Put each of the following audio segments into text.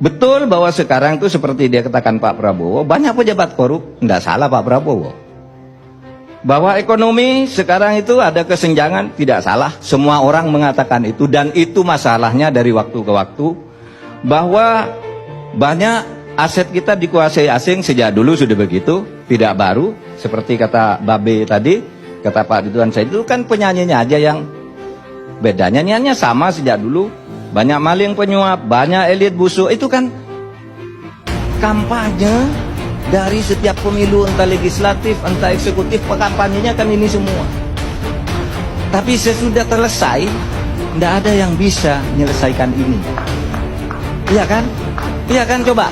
Betul bahwa sekarang itu seperti dia katakan Pak Prabowo, banyak pejabat korup. Tidak salah Pak Prabowo. Bahwa ekonomi sekarang itu ada kesenjangan, tidak salah. Semua orang mengatakan itu, dan itu masalahnya dari waktu ke waktu. Bahwa banyak aset kita dikuasai asing sejak dulu sudah begitu, tidak baru. Seperti kata Babe tadi, kata Pak Ridwan Said, itu kan penyanyinya aja yang beda. Nyanyiannya sama sejak dulu. Banyak maling penyuap, banyak elit busuk. Itu kan kampanye dari setiap pemilu, entah legislatif, entah eksekutif, kampanyenya kan ini semua. Tapi sesudah selesai, tidak ada yang bisa menyelesaikan ini. Iya kan? Iya kan, coba.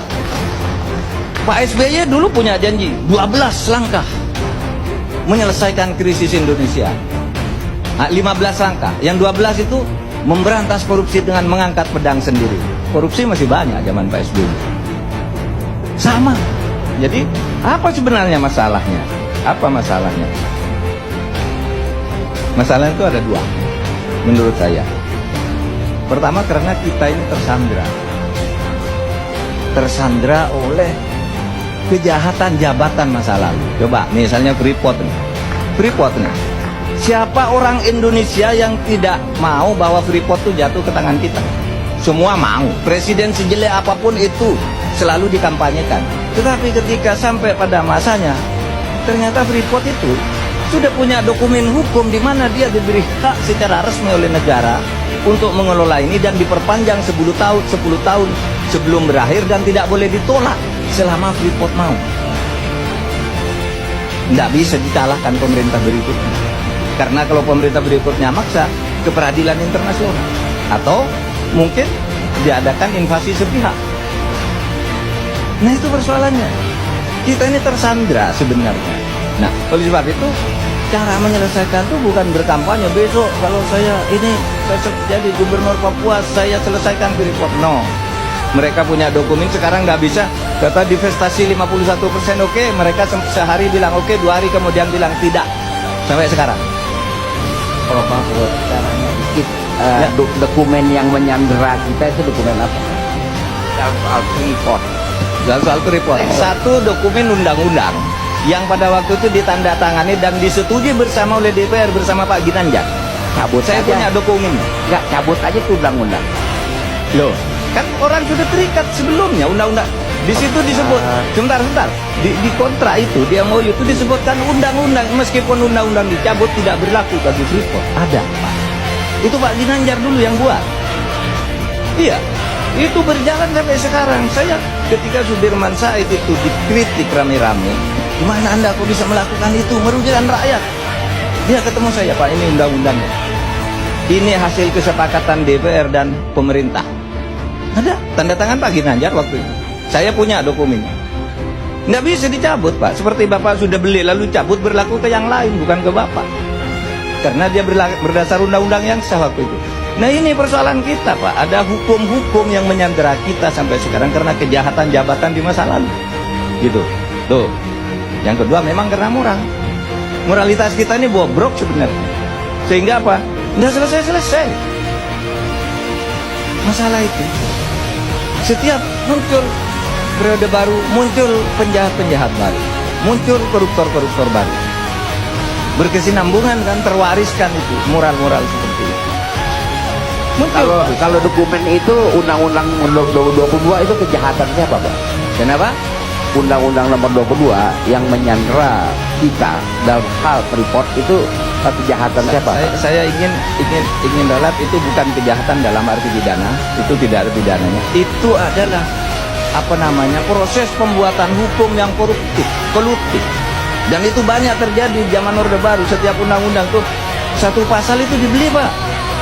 Pak SBY dulu punya janji 12 langkah menyelesaikan krisis Indonesia. 15 langkah. Yang 12 itu memberantas korupsi dengan mengangkat pedang sendiri. Korupsi masih banyak zaman Pak SBY. Sama. Jadi apa sebenarnya masalahnya? Apa masalahnya? Masalah itu ada dua menurut saya. Pertama, karena kita ini tersandra oleh kejahatan jabatan masa lalu. Coba misalnya Freeport nih. Siapa orang Indonesia yang tidak mau bahwa Freeport itu jatuh ke tangan kita? Semua mau. Presiden sejelek apapun itu selalu dikampanyekan. Tetapi ketika sampai pada masanya, ternyata Freeport itu sudah punya dokumen hukum di mana dia diberi hak secara resmi oleh negara untuk mengelola ini dan diperpanjang 10 tahun sebelum berakhir dan tidak boleh ditolak selama Freeport mau. Tidak bisa dikalahkan pemerintah berikutnya. Karena kalau pemerintah berikutnya maksa ke peradilan internasional, atau mungkin diadakan invasi sepihak. Nah, itu persoalannya. Kita ini tersandra sebenarnya. Nah, oleh sebab itu cara menyelesaikan itu bukan berkampanye, besok kalau saya ini cocok jadi gubernur Papua, saya selesaikan Freeport. No. Mereka punya dokumen, sekarang nggak bisa. Kata divestasi 51%, oke. Mereka sehari bilang oke, 2 hari kemudian bilang tidak. Sampai sekarang. Kalau Mahfud caranya dikit, dokumen yang menyandera kita itu dokumen apa? Soal Freeport. Soal Freeport. Satu dokumen undang-undang yang pada waktu itu ditandatangani dan disetujui bersama oleh DPR bersama Pak Ginanjar. Cabut. Saya aja. punya dokumennya. Enggak, cabut aja tuh undang-undang. Loh, kan orang sudah terikat sebelumnya undang-undang. Di situ disebut, sebentar. Di kontrak itu, di MOU itu disebutkan undang-undang, meskipun undang-undang dicabut tidak berlaku bagi Freeport. Ada, Pak. Itu Pak Ginanjar dulu yang buat. Iya, itu berjalan sampai sekarang. Saya ketika Sudirman Said itu dikritik rame-rame, gimana Anda kok bisa melakukan itu, merugikan rakyat? Dia ketemu saya, Pak, ini undang-undangnya. Ini hasil kesepakatan DPR dan pemerintah. Ada tanda tangan Pak Ginanjar waktu itu. Saya punya dokumennya. Nggak bisa dicabut, Pak. Seperti Bapak sudah beli lalu cabut, berlaku ke yang lain, bukan ke Bapak. Karena dia berdasar undang-undang yang sah waktu itu. Nah, ini persoalan kita, Pak. Ada hukum-hukum yang menyandera kita sampai sekarang karena kejahatan jabatan di masa lalu. Gitu. Tuh. Yang kedua memang karena moral. Moralitas kita ini bobrok sebenarnya. Sehingga apa? Nggak selesai-selesai. Masalah itu. Setiap muncul periode baru, muncul penjahat-penjahat baru, muncul koruptor-koruptor baru. Berkesinambungan kan, terwariskan itu moral-moral seperti itu. Muncul. Kalau dokumen itu undang-undang nomor 22 itu kejahatan siapa, Pak? Kenapa? Undang-undang nomor 22 yang menyandera kita dalam hal Freeport itu kejahatan siapa? Saya ingin ralat, itu bukan kejahatan dalam arti pidana, itu tidak ada pidananya. Itu adalah proses pembuatan hukum yang kolutif. Dan itu banyak terjadi zaman Orde Baru. Setiap undang-undang tuh satu pasal itu dibeli, Pak.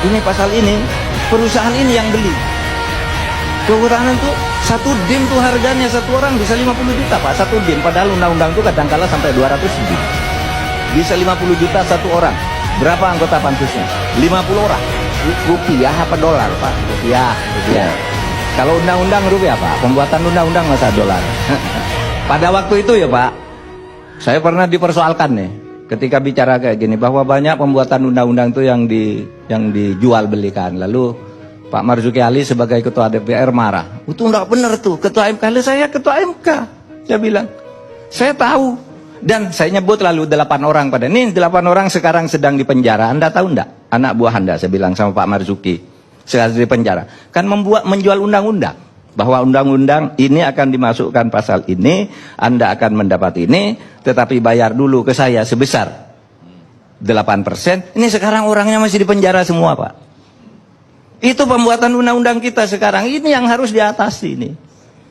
Ini pasal ini, perusahaan ini yang beli. Kekurangan tuh satu dim tuh harganya satu orang bisa 50 juta, Pak, satu dim. Padahal undang-undang tuh kadang-kala sampai 200 dim. Bisa 50 juta satu orang. Berapa anggota pansusnya? 50 orang. Rupiah apa dolar, Pak? Rupiah. Kalau undang-undang rupiah, Pak. Pembuatan undang-undang masa dolar. Pada waktu itu ya, Pak, saya pernah dipersoalkan nih ketika bicara kayak gini, bahwa banyak pembuatan undang-undang itu yang dijual belikan. Lalu Pak Marzuki Ali sebagai ketua DPR marah. Itu enggak benar tuh, ketua MK. Saya ketua MK. Saya bilang, saya tahu. Dan saya nyebut lalu 8 orang pada ini. 8 orang sekarang sedang di penjara. Anda tahu enggak? Anak buah Anda, saya bilang sama Pak Marzuki. Sekarang di penjara. Kan menjual undang-undang. Bahwa undang-undang ini akan dimasukkan pasal ini. Anda akan mendapat ini. Tetapi bayar dulu ke saya sebesar 8%. Ini sekarang orangnya masih di penjara semua, Pak. Itu pembuatan undang-undang kita sekarang. Ini yang harus diatasi ini.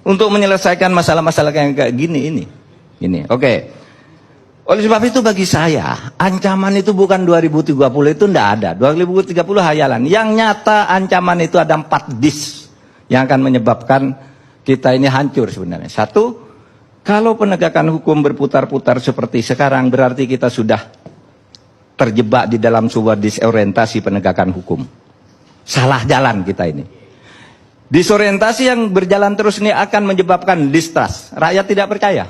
Untuk menyelesaikan masalah-masalah yang kayak gini ini. Ini, oke. Oleh sebab itu bagi saya, ancaman itu bukan 2030 itu enggak ada. 2030 hayalan. Yang nyata ancaman itu ada 4 dis. Yang akan menyebabkan kita ini hancur sebenarnya. 1, kalau penegakan hukum berputar-putar seperti sekarang, berarti kita sudah terjebak di dalam sebuah disorientasi penegakan hukum. Salah jalan kita ini. Disorientasi yang berjalan terus ini akan menyebabkan distrust. Rakyat tidak percaya.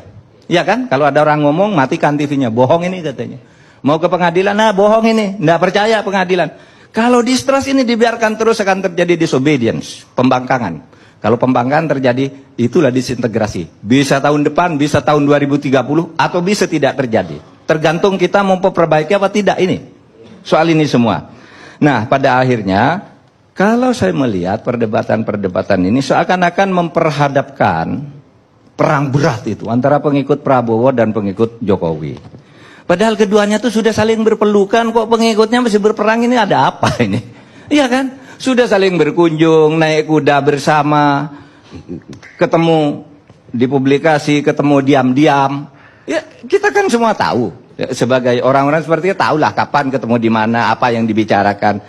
Iya kan? Kalau ada orang ngomong, matikan TV-nya. Bohong ini katanya. Mau ke pengadilan, nah bohong ini. Nggak percaya pengadilan. Kalau distrust ini dibiarkan terus akan terjadi disobedience. Pembangkangan. Kalau pembangkangan terjadi, itulah disintegrasi. Bisa tahun depan, bisa tahun 2030, atau bisa tidak terjadi. Tergantung kita mau memperbaiki apa tidak ini. Soal ini semua. Nah, pada akhirnya, kalau saya melihat perdebatan-perdebatan ini seakan-akan memperhadapkan perang berat itu antara pengikut Prabowo dan pengikut Jokowi. Padahal keduanya itu sudah saling berpelukan, kok pengikutnya masih berperang, ini ada apa ini? Iya kan? Sudah saling berkunjung, naik kuda bersama, ketemu di publikasi, ketemu diam-diam. Ya, kita kan semua tahu. Ya, sebagai orang-orang seperti itu tahulah kapan ketemu di mana, apa yang dibicarakan.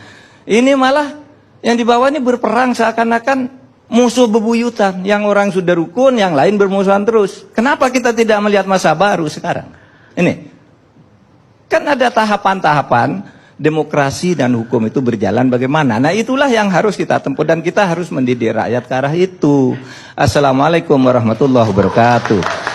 Ini malah yang di bawah ini berperang seakan-akan musuh bebuyutan. Yang orang sudah rukun, yang lain bermusuhan terus. Kenapa kita tidak melihat masa baru sekarang? Ini. Kan ada tahapan-tahapan demokrasi dan hukum itu berjalan bagaimana. Nah itulah yang harus kita tempuh. Dan kita harus mendidik rakyat ke arah itu. Assalamualaikum warahmatullahi wabarakatuh.